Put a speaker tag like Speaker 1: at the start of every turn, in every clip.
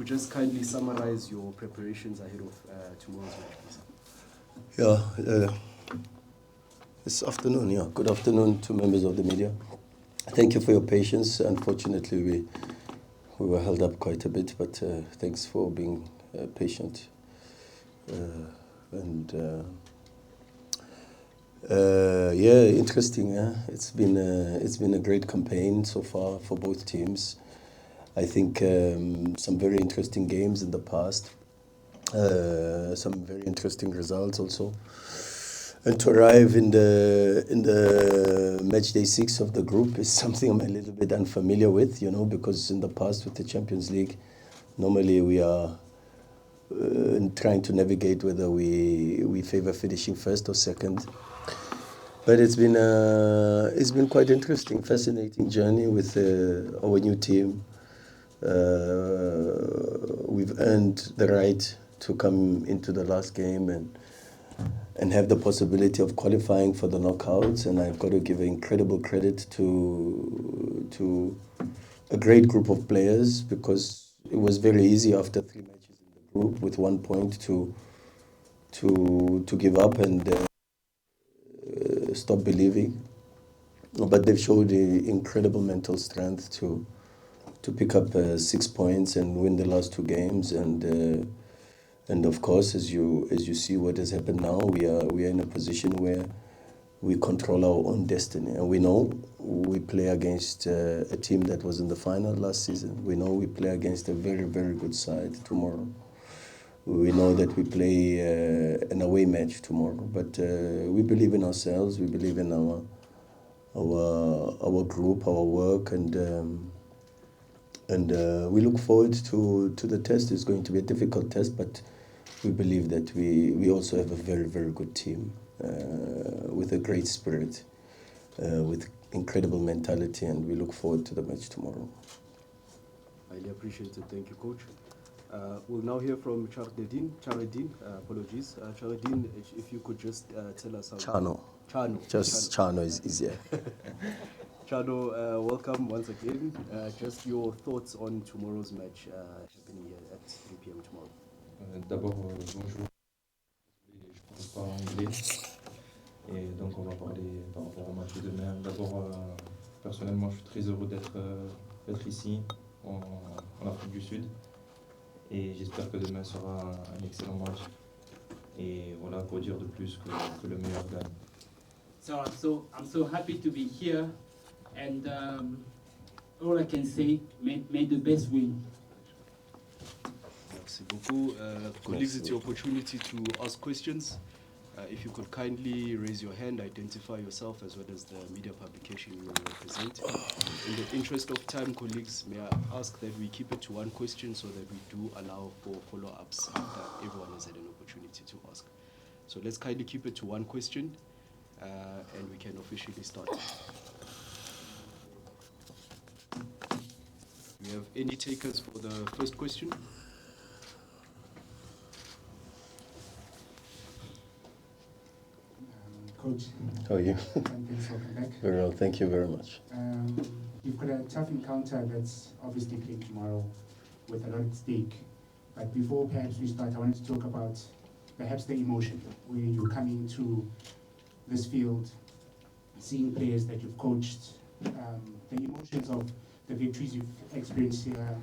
Speaker 1: just kindly summarize your preparations ahead of tomorrow's match, please?
Speaker 2: Yeah, this afternoon, yeah. Good afternoon to members of the media. Thank you for your patience. Unfortunately, we were held up quite a bit, but thanks for being patient. Yeah, interesting. Yeah? It's been a great campaign so far for both teams. I think some very interesting games in the past, some very interesting results also. And to arrive in the match day 6 of the group is something I'm a little bit unfamiliar with, because in the past with the Champions League, normally we are trying to navigate whether we favor finishing first or second. But it's been quite interesting, fascinating journey with our new team. We've earned the right to come into the last game and have the possibility of qualifying for the knockouts, and I've got to give incredible credit to a great group of players, because it was very easy after 3 matches in the group with 1 point to give up and stop believing. But they've showed incredible mental strength to pick up 6 points and win the last 2 games, and of course, as you see what has happened now, we are in a position where we control our own destiny, and we know we play against a team that was in the final last season. We know we play against a very, very good side tomorrow. We know that we play an away match tomorrow, but we believe in ourselves. We believe in our group, our work, and we look forward to the test. It's going to be a difficult test, but we believe that we also have a very, very good team with a great spirit, with incredible mentality, and we look forward to the match tomorrow.
Speaker 1: Highly appreciated. Thank you, Coach. We'll now hear from Charedin. Apologies. Charedin, if you could just tell us how...
Speaker 2: Chano.
Speaker 1: Just
Speaker 2: Chano is easier.
Speaker 1: Chano, welcome once again. Just your thoughts on tomorrow's match happening here at 3 p.m. tomorrow.
Speaker 3: D'abord, bonjour. Je ne parle pas anglais. Et donc, on va parler par rapport au match de demain. D'abord, personnellement, je suis très heureux d'être ici, en Afrique du Sud. Et j'espère que demain sera un excellent match. Et voilà, pour dire de plus que le meilleur gagne.
Speaker 4: So I'm so happy to be here. And all I can say, may the best win.
Speaker 1: Merci beaucoup. Colleagues, it's your opportunity to ask questions. If you could kindly raise your hand, identify yourself as well as the media publication you represent. In the interest of time, colleagues, may I ask that we keep it to 1 question so that we do allow for follow-ups after everyone has had an opportunity to ask. So let's kindly keep it to 1 question and we can officially start. Do we have any takers for the first question?
Speaker 5: Coach,
Speaker 2: How are you?
Speaker 5: thanks for coming back.
Speaker 2: Very well, thank you very much.
Speaker 5: You've got a tough encounter that's obviously playing tomorrow with a lot at stake. But before perhaps we start, I wanted to talk about perhaps the emotion where you're coming to this field, seeing players that you've coached, the emotions of the victories you've experienced here,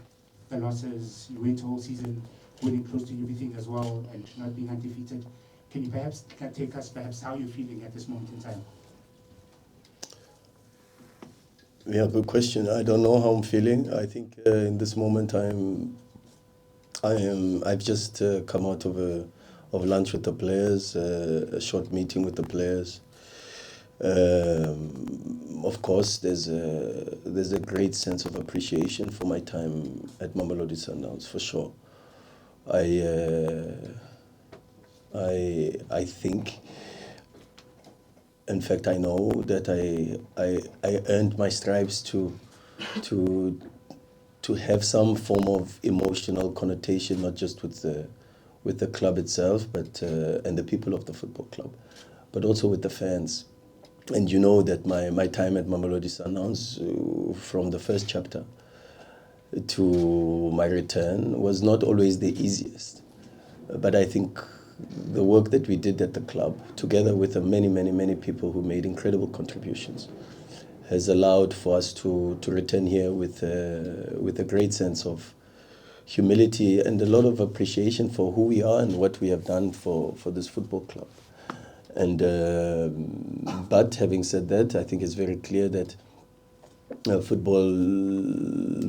Speaker 5: the losses. You went the whole season winning close to everything as well and not being undefeated. Can you perhaps take us how you're feeling at this moment in time?
Speaker 2: Yeah, good question. I don't know how I'm feeling. I think in this moment I've just come out of lunch with the players, a short meeting with the players. Of course, there's a great sense of appreciation for my time at Mamelodi Sundowns, for sure. I think, in fact, I know that I earned my stripes to have some form of emotional connotation, not just with the club itself, but and the people of the football club, but also with the fans. And you know that my time at Mamelodi Sundowns, from the first chapter, to my return was not always the easiest. But I think the work that we did at the club, together with the many people who made incredible contributions, has allowed for us to return here with a great sense of humility and a lot of appreciation for who we are and what we have done for this football club. And but having said that, I think it's very clear that football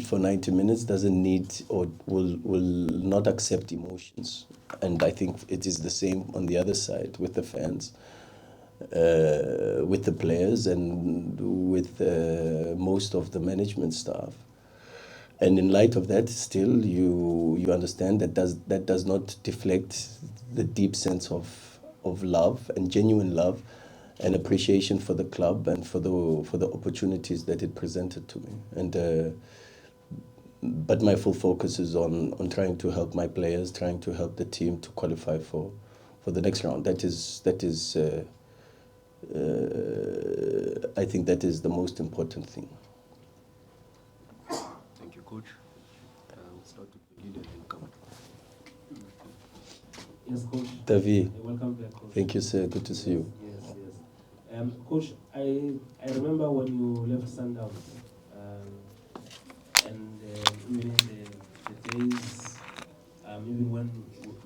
Speaker 2: for 90 minutes doesn't need or will not accept emotions. And I think it is the same on the other side with the fans, with the players, and with most of the management staff. And in light of that, still you understand that does not deflect the deep sense of love and genuine love and appreciation for the club and for the opportunities that it presented to me. And but my full focus is on trying to help my players, trying to help the team to qualify for the next round. That is I think that is the most important thing.
Speaker 1: Thank you, Coach. We'll start with the leader and come.
Speaker 6: Yes, Coach.
Speaker 2: Davi.
Speaker 6: Welcome back, Coach.
Speaker 2: Thank you, sir. Good to see you.
Speaker 6: Yes. Coach, I remember when you left Sundowns, and even in the days, even when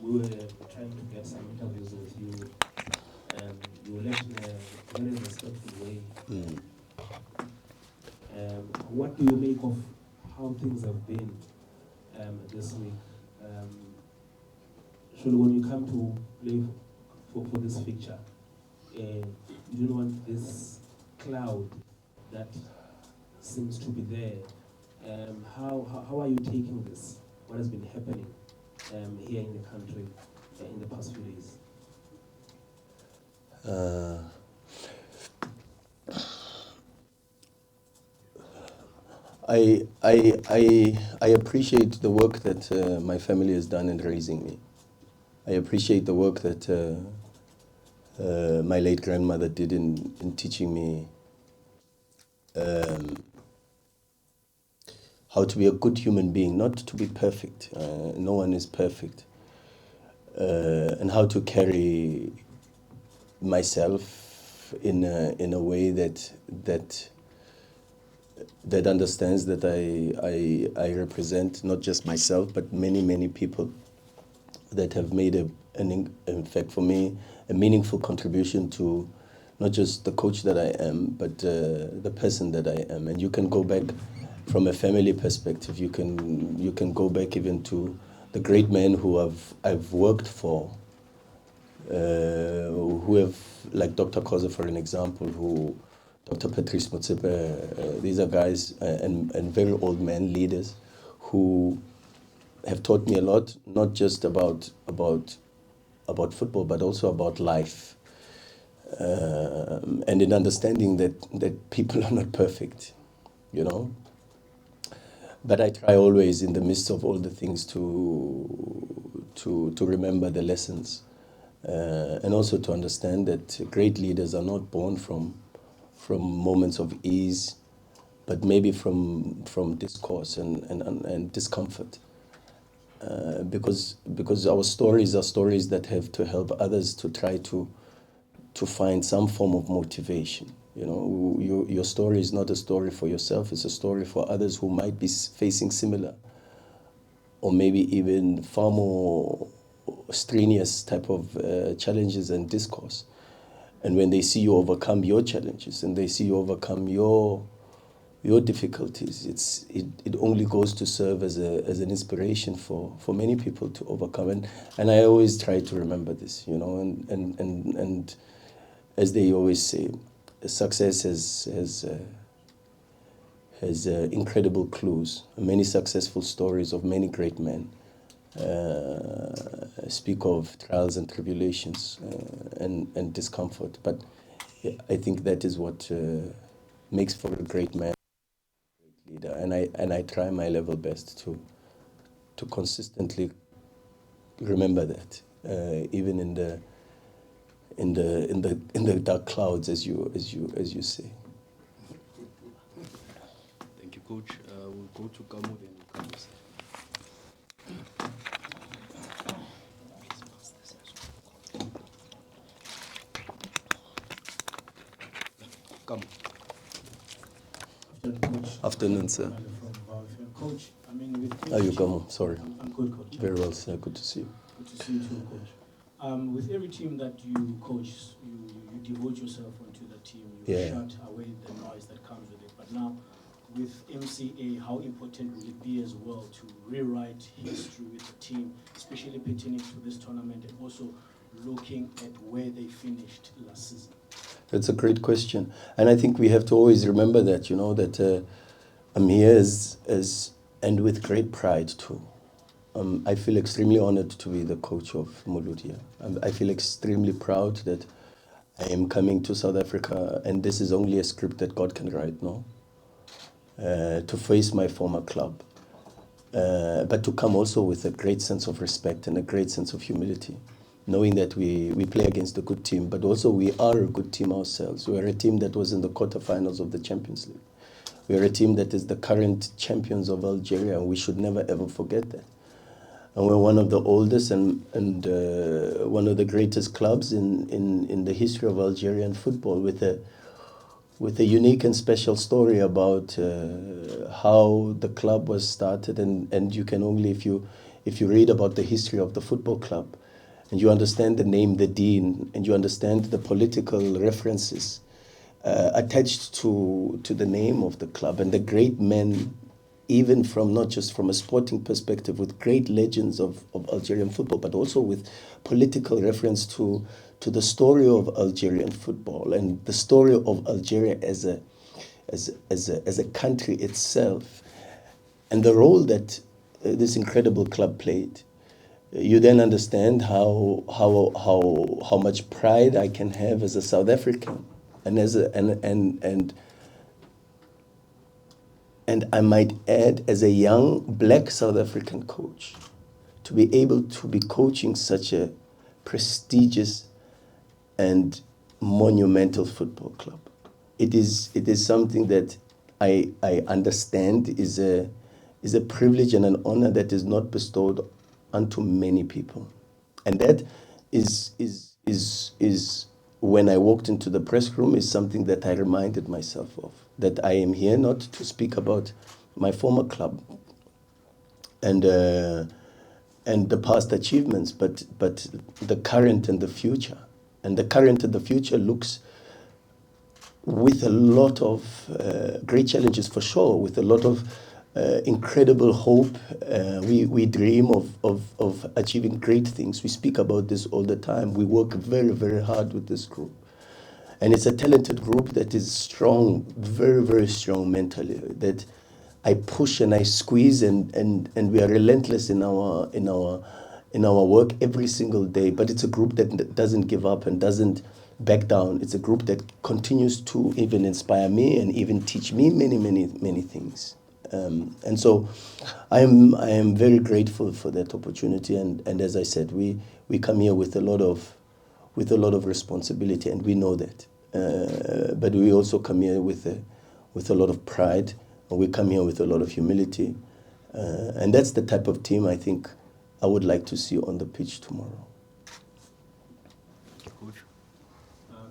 Speaker 6: we were trying to get some interviews with you, you left in a very respectful way. What do you make of how things have been this week? Surely when you come to play for this fixture, you don't want this cloud that seems to be there. How are you taking this? What has been happening here in the country in the past few days?
Speaker 2: I appreciate the work that my family has done in raising me. I appreciate the work that my late grandmother did in teaching me how to be a good human being, not to be perfect. No one is perfect. And how to carry myself in a way that understands that I represent not just myself, but many people that have made in fact for me a meaningful contribution to not just the coach that I am, but the person that I am. And you can go back from a family perspective. You can go back even to the great men who I've worked for, who have, like Dr. Koza for an example, Dr. Patrice Motsepe. These are guys and very old men, leaders, who have taught me a lot, not just about football, but also about life, and in understanding that people are not perfect, you know. But I try always, in the midst of all the things, to remember the lessons, and also to understand that great leaders are not born from moments of ease, but maybe from discourse and discomfort. Because our stories are stories that have to help others to try to find some form of motivation. You know, your story is not a story for yourself, it's a story for others who might be facing similar or maybe even far more strenuous type of challenges and discourse. And when they see you overcome your challenges and they see you overcome your difficulties, it only goes to serve as an inspiration for many people to overcome. And I always try to remember this, you know, and as they always say, success has incredible clues. Many successful stories of many great men speak of trials and tribulations and discomfort. But I think that is what makes for a great man, great leader. And I try my level best to consistently remember that, even in the dark clouds, as you say.
Speaker 1: Thank you, Coach. We'll go to Kamo, then we'll come yourself. Come.
Speaker 2: Afternoon, sir.
Speaker 6: Coach, I mean, with
Speaker 2: Are you Kamo? Sorry.
Speaker 6: I'm good, coach.
Speaker 2: Very well, sir. Good to see you.
Speaker 6: Good to see you too, coach. With every team that you coach, you devote yourself onto the team. You
Speaker 2: Yeah.
Speaker 6: shut away the noise that comes with it. But now, with MCA, how important will it be as well to rewrite history with the team, especially pertaining to this tournament and also looking at where they finished last season?
Speaker 2: That's a great question. And I think we have to always remember that, you know, that I'm here and with great pride too. I feel extremely honored to be the coach of Mamelodi. I feel extremely proud that I am coming to South Africa, and this is only a script that God can write, no? To face my former club. But to come also with a great sense of respect and a great sense of humility, knowing that we play against a good team, but also we are a good team ourselves. We are a team that was in the quarterfinals of the Champions League. We are a team that is the current champions of Algeria, and we should never ever forget that. And we're one of the oldest and one of the greatest clubs in the history of Algerian football, with a unique and special story about how the club was started. And you can only, if you read about the history of the football club, and you understand the name, the Dean, and you understand the political references attached to the name of the club, and the great men, even from not just from a sporting perspective, with great legends of Algerian football, but also with political reference to the story of Algerian football and the story of Algeria as a country itself, and the role that this incredible club played. You then understand how much pride I can have as a South African, and I might add, as a young black South African coach, to be able to be coaching such a prestigious and monumental football club. It is something that I understand is a privilege and an honor that is not bestowed unto many people. And that is when I walked into the press room, is something that I reminded myself of, that I am here not to speak about my former club and the past achievements, but the current and the future. And the current and the future looks with a lot of great challenges, for sure, with a lot of incredible hope. We dream of achieving great things. We speak about this all the time. We work very, very hard with this group. And it's a talented group that is strong, very, very strong mentally, that I push and I squeeze, and we are relentless in our work every single day. But it's a group that doesn't give up and doesn't back down. It's a group that continues to even inspire me and even teach me many, many, many things. And so I am very grateful for that opportunity. And as I said, we come here with a lot of responsibility, and we know that. But we also come here with a lot of pride, and we come here with a lot of humility. And that's the type of team I think I would like to see on the pitch tomorrow.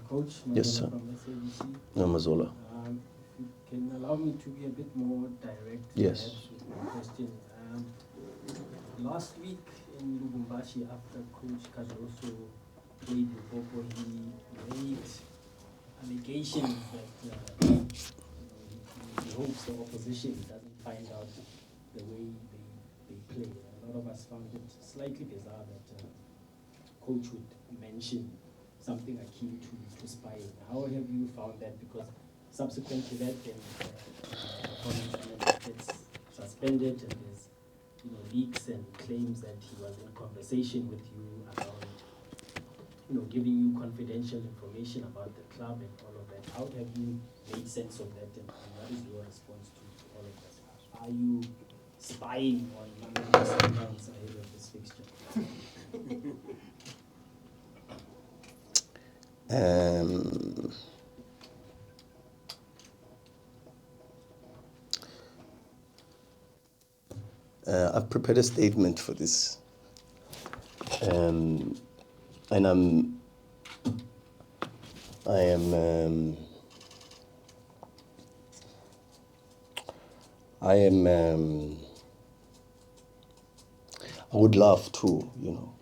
Speaker 6: Coach,
Speaker 2: Yes, sir.
Speaker 6: from SABC.
Speaker 2: Mazola.
Speaker 6: If you can allow me to be a bit more direct,
Speaker 2: Yes.
Speaker 6: perhaps, with my question. Last week in Lubumbashi, after Coach Cardoso played with Popo, he made allegations that he hopes the opposition doesn't find out the way they play. A lot of us found it slightly bizarre that Coach would mention something akin to spying. How have you found that? Because subsequent to that, then opponent gets suspended, and there's leaks and claims that he was in conversation with you around giving you confidential information about the club and all of that. How have you made sense of that, and what is your response to all of that? Are you spying on Mamelodi Sundowns ahead of this fixture?
Speaker 2: I've prepared a statement for this. And I would laugh too, you know.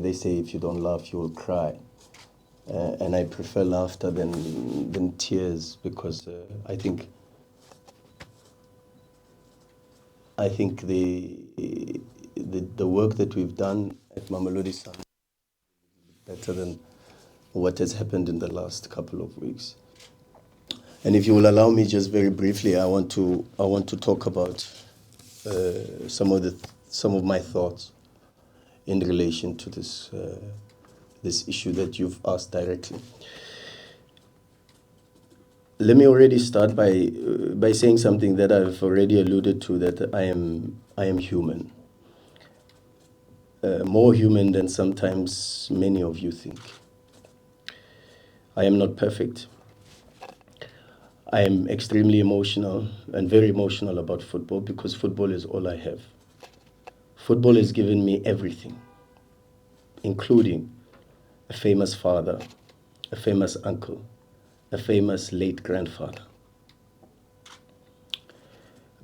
Speaker 2: They say if you don't laugh, you will cry. And I prefer laughter than tears, because I think the work that we've done at Mamelodi Sundowns is better than what has happened in the last couple of weeks. And if you will allow me, just very briefly, I want to talk about some of my thoughts in relation to this issue that you've asked directly. Let me already start by saying something that I've already alluded to, that I am human. More human than sometimes many of you think. I am not perfect. I am extremely emotional and very emotional about football, because football is all I have. Football has given me everything, including a famous father, a famous uncle, a famous late grandfather.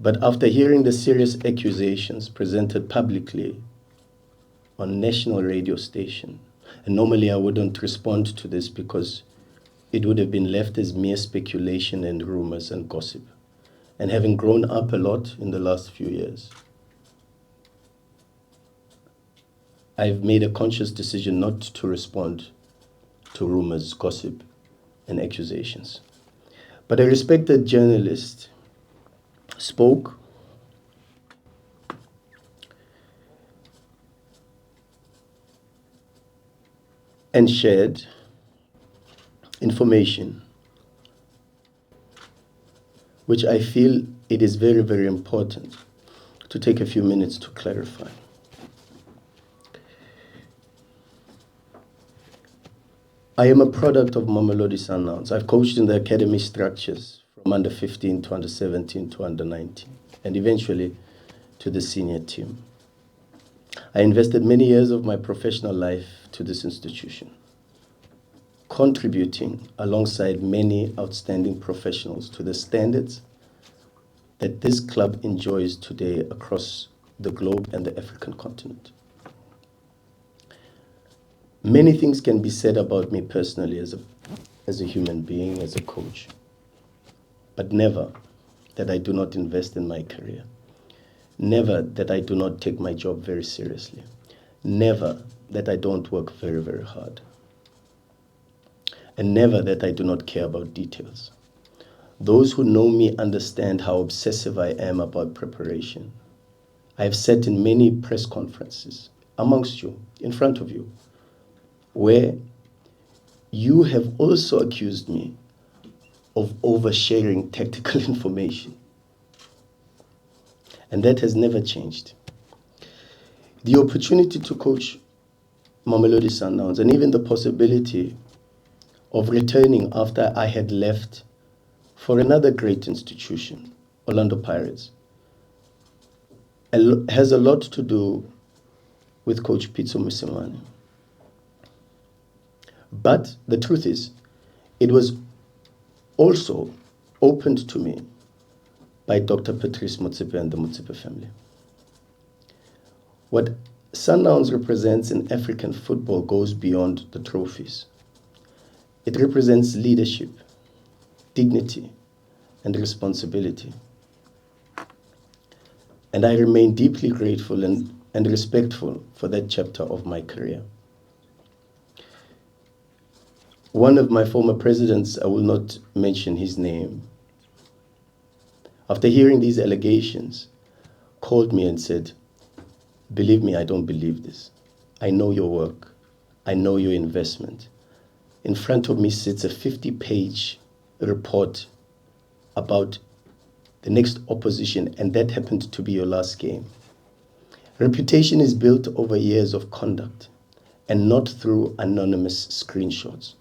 Speaker 2: But after hearing the serious accusations presented publicly on national radio station, and normally I wouldn't respond to this because it would have been left as mere speculation and rumors and gossip. And having grown up a lot in the last few years, I've made a conscious decision not to respond to rumors, gossip, and accusations. But a respected journalist spoke and shared information which I feel it is very, very important to take a few minutes to clarify. I am a product of Mamelodi Sundowns. I've coached in the academy structures from under 15 to under 17 to under 19, and eventually to the senior team. I invested many years of my professional life to this institution, contributing alongside many outstanding professionals to the standards that this club enjoys today across the globe and the African continent. Many things can be said about me personally as a human being, as a coach, but never that I do not invest in my career. Never that I do not take my job very seriously. Never that I don't work very, very hard. And never that I do not care about details. Those who know me understand how obsessive I am about preparation. I have sat in many press conferences amongst you, in front of you, where you have also accused me of oversharing tactical information. And that has never changed. The opportunity to coach Mamelodi Sundowns, and even the possibility of returning after I had left for another great institution, Orlando Pirates, has a lot to do with Coach Pitso Mosimane. But the truth is, it was also opened to me by Dr. Patrice Motsepe and the Motsepe family. What Sundowns represents in African football goes beyond the trophies. It represents leadership, dignity, and responsibility. And I remain deeply grateful and respectful for that chapter of my career. One of my former presidents, I will not mention his name, after hearing these allegations, called me and said, "Believe me, I don't believe this. I know your work. I know your investment. In front of me sits a 50-page report about the next opposition, and that happened to be your last game. Reputation is built over years of conduct and not through anonymous screenshots."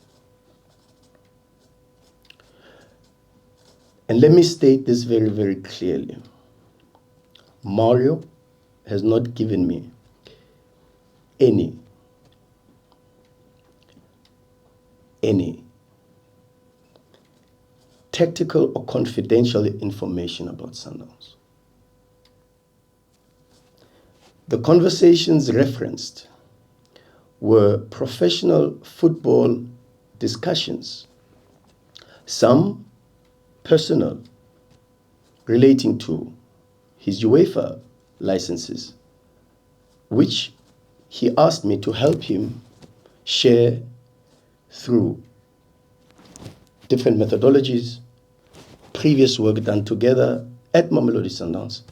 Speaker 2: And let me state this very, very clearly. Mario has not given me any tactical or confidential information about Sundowns. The conversations referenced were professional football discussions, some personal, relating to his UEFA licenses, which he asked me to help him share through different methodologies, previous work done together at Mamelodi Sundowns,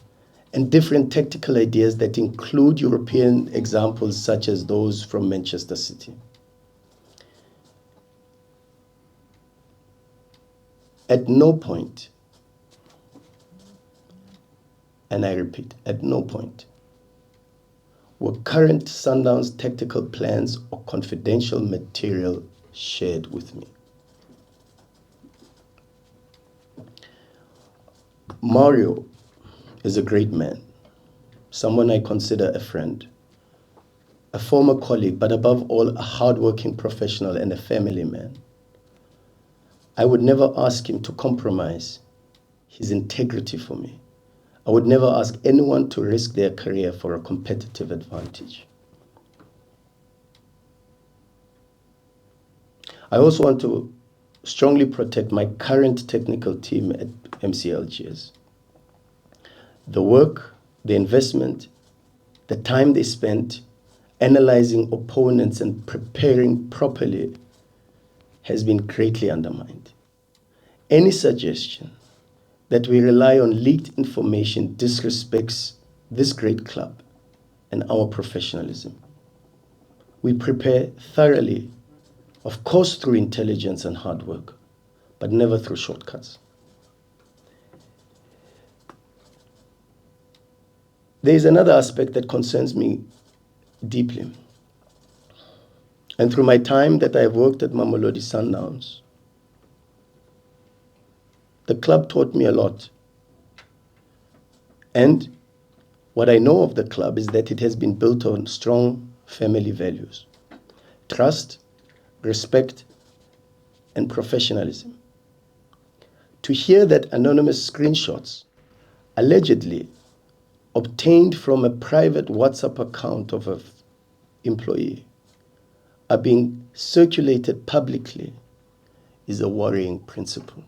Speaker 2: and different tactical ideas that include European examples such as those from Manchester City. At no point, and I repeat, at no point, were current Sundowns tactical plans or confidential material shared with me. Mario is a great man, someone I consider a friend, a former colleague, but above all, a hardworking professional and a family man. I would never ask him to compromise his integrity for me. I would never ask anyone to risk their career for a competitive advantage. I also want to strongly protect my current technical team at MC Alger's. The work, the investment, the time they spent analyzing opponents and preparing properly has been greatly undermined. Any suggestion that we rely on leaked information disrespects this great club and our professionalism. We prepare thoroughly, of course through intelligence and hard work, but never through shortcuts. There is another aspect that concerns me deeply. And through my time that I have worked at Mamelodi Sundowns, the club taught me a lot. And what I know of the club is that it has been built on strong family values: trust, respect, and professionalism. To hear that anonymous screenshots allegedly obtained from a private WhatsApp account of an employee are being circulated publicly is a worrying principle.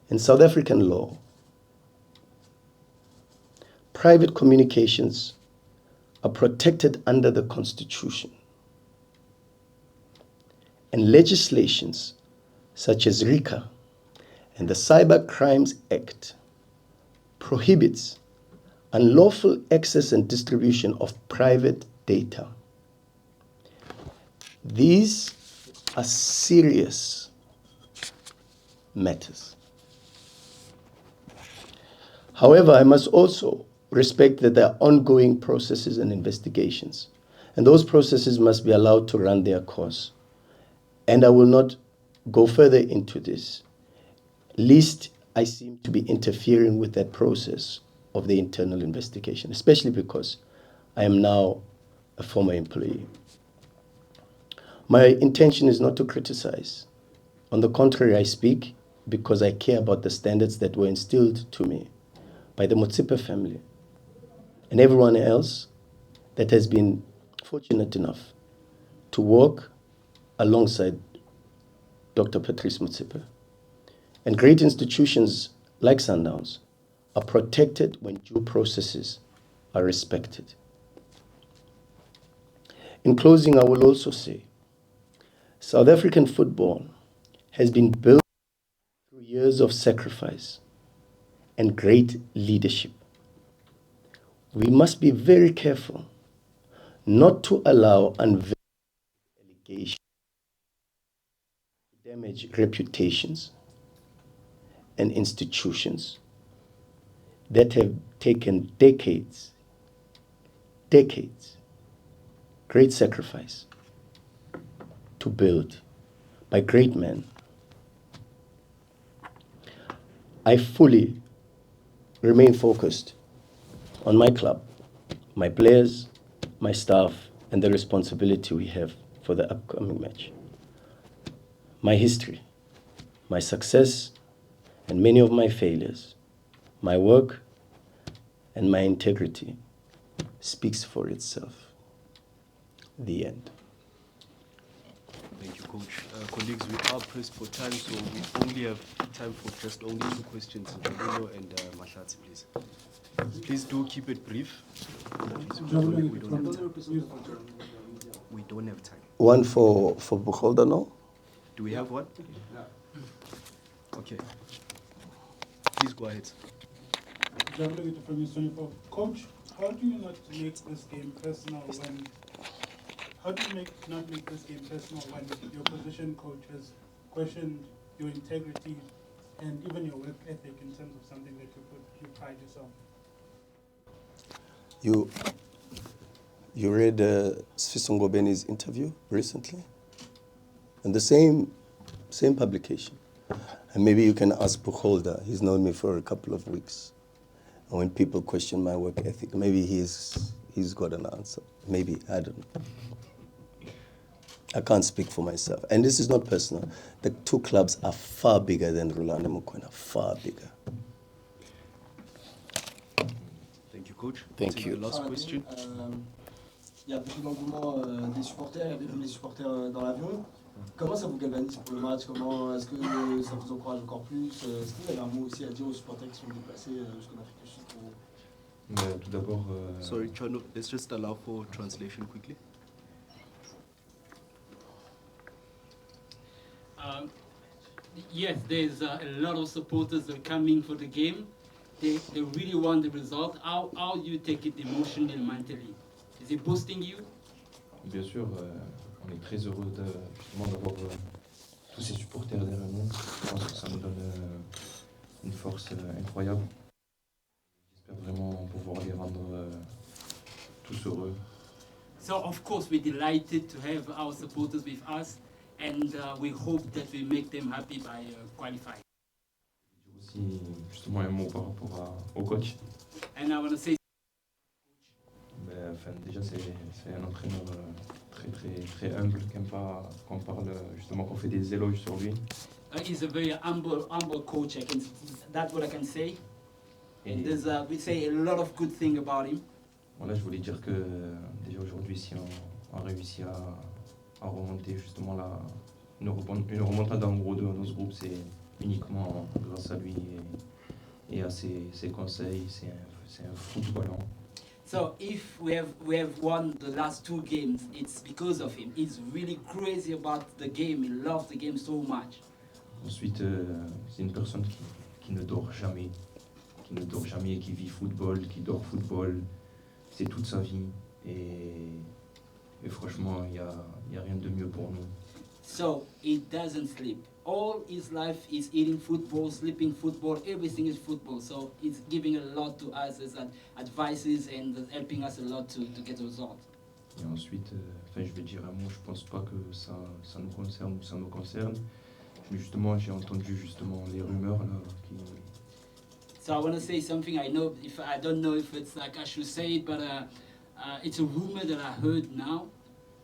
Speaker 2: In South African law, private communications are protected under the Constitution, and legislations such as RICA and the Cyber Crimes Act prohibits unlawful access and distribution of private data. These are serious matters. However, I must also respect that there are ongoing processes and investigations, and those processes must be allowed to run their course. And I will not go further into this, lest I seem to be interfering with that process of the internal investigation, especially because I am now a former employee. My intention is not to criticize. On the contrary, I speak because I care about the standards that were instilled to me by the Motsepe family and everyone else that has been fortunate enough to work alongside Dr. Patrice Motsepe. And great institutions like Sundowns are protected when due processes are respected. In closing, I will also say, South African football has been built through years of sacrifice and great leadership. We must be very careful not to allow unverified allegations to damage reputations and institutions that have taken decades, great sacrifice to build by great men. I fully remain focused on my club, my players, my staff, and the responsibility we have for the upcoming match. My history, my success, and many of my failures, my work, and my integrity speaks for itself. The end.
Speaker 1: Thank you, Coach. Colleagues, we are pressed for time, so we only have time for just only 2 questions. Jabulo and Mahlatsi, please. Please do keep it brief. We don't have time.
Speaker 2: One for Bucholder, no?
Speaker 1: Do we have one? Okay. Please go ahead.
Speaker 7: Coach, how do you not make this game personal when? How do you not make this game personal when your position coach has questioned your integrity and even your work ethic in terms of something that you pride yourself?
Speaker 2: You read Sfiso Ngobeni's interview recently? In the same publication. And maybe you can ask Bucholder. He's known me for a couple of weeks. And when people question my work ethic, maybe he's got an answer. Maybe, I don't know. I can't speak for myself. And this is not personal. The 2 clubs are far bigger than Rulani Mokwena, far bigger.
Speaker 1: Thank you, Coach.
Speaker 2: Thank
Speaker 1: Take
Speaker 2: you.
Speaker 1: the last question.
Speaker 8: Il y a beaucoup d'engouement des supporters, il y a même des supporters dans l'avion. Comment ça vous galvanise pour le match? Comment est-ce que ça vous encourage encore plus? Est-ce que vous avez un mot aussi à dire aux supporters qui sont déplacés jusqu'en Afrique du Sud pour...
Speaker 3: Tout d'abord...
Speaker 1: Sorry, Chano, let's just allow for translation quickly.
Speaker 4: Yes, there's a lot of supporters that are coming for the game. They really want the result. How do you take it emotionally and mentally? Is it boosting you?
Speaker 3: Bien sûr, on est très heureux justement d'avoir tous ces supporters derrière nous. Je pense que ça nous donne une force incroyable. J'espère vraiment pouvoir les rendre tous heureux.
Speaker 4: So of course we're delighted to have our supporters with us, and we hope that we make them happy by qualifying.
Speaker 3: Aussi justement un mot par rapport au coach.
Speaker 4: And I want to say,
Speaker 3: Déjà c'est un entraîneur très humble, qui aime pas qu'on parle justement, qu'on fait des éloges sur lui.
Speaker 4: he's a very humble coach. That's what I can say.
Speaker 3: Et
Speaker 4: We say a lot of good things about him.
Speaker 3: voilà, je voulais dire que déjà aujourd'hui, si on réussit à remonter justement une remontade en gros de notre groupe, c'est uniquement grâce à lui et à ses conseils. C'est un footballeur.
Speaker 4: So if we have won the last 2 games, it's because of him. He's really crazy about the game. He loves the game so much.
Speaker 3: Ensuite, c'est une personne qui ne dort jamais, et qui vit football, qui dort football. C'est toute sa vie et franchement, il y a rien de mieux pour nous.
Speaker 4: So he doesn't sleep. All his life is eating football, sleeping football, everything is football. So it's giving a lot to us as advices and helping us a lot to get results.
Speaker 3: Et ensuite, je vais dire un mot, je pense pas que ça nous concerne ou ça nous concerne. Mais justement, j'ai entendu justement les rumeurs là qui...
Speaker 4: So I want to say something. I don't know if it's like I should say it, but it's a rumor that I heard now.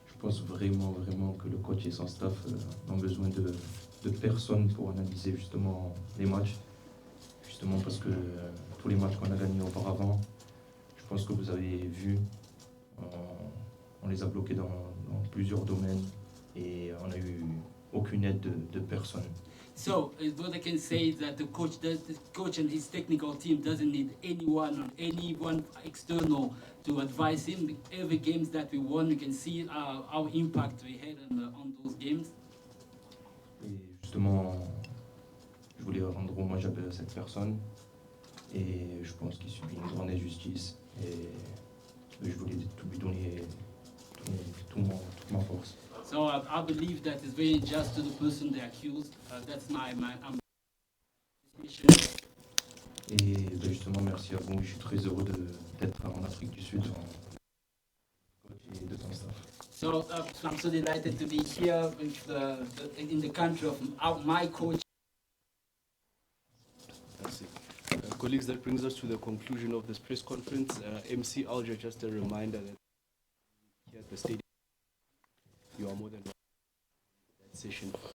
Speaker 3: Je pense vraiment que le coach et son staff ont besoin de personnes pour analyser justement les matchs. Justement parce que tous les matchs qu'on a gagnés auparavant, je pense que vous avez vu, on les a bloqués dans plusieurs domaines et on n'a eu aucune aide de personne.
Speaker 4: So what I can say is that the coach and his technical team doesn't need anyone external to advise him. Every games that we won, we can see our impact we had on those games.
Speaker 3: Et justement, je voulais rendre hommage à cette personne et je pense qu'il subit une grande injustice et je voulais lui donner toute ma force.
Speaker 4: So I believe that it's very unjust to the person they accused. That's my mission.
Speaker 3: Et justement, merci à vous. Je suis très heureux d'être en Afrique du Sud et de ton staff.
Speaker 4: So I'm so delighted to be here with in the country of my coach.
Speaker 1: That's it. colleagues, that brings us to the conclusion of this press conference. MC Alger, just a reminder that here at the stadium, you are more than welcome to that session.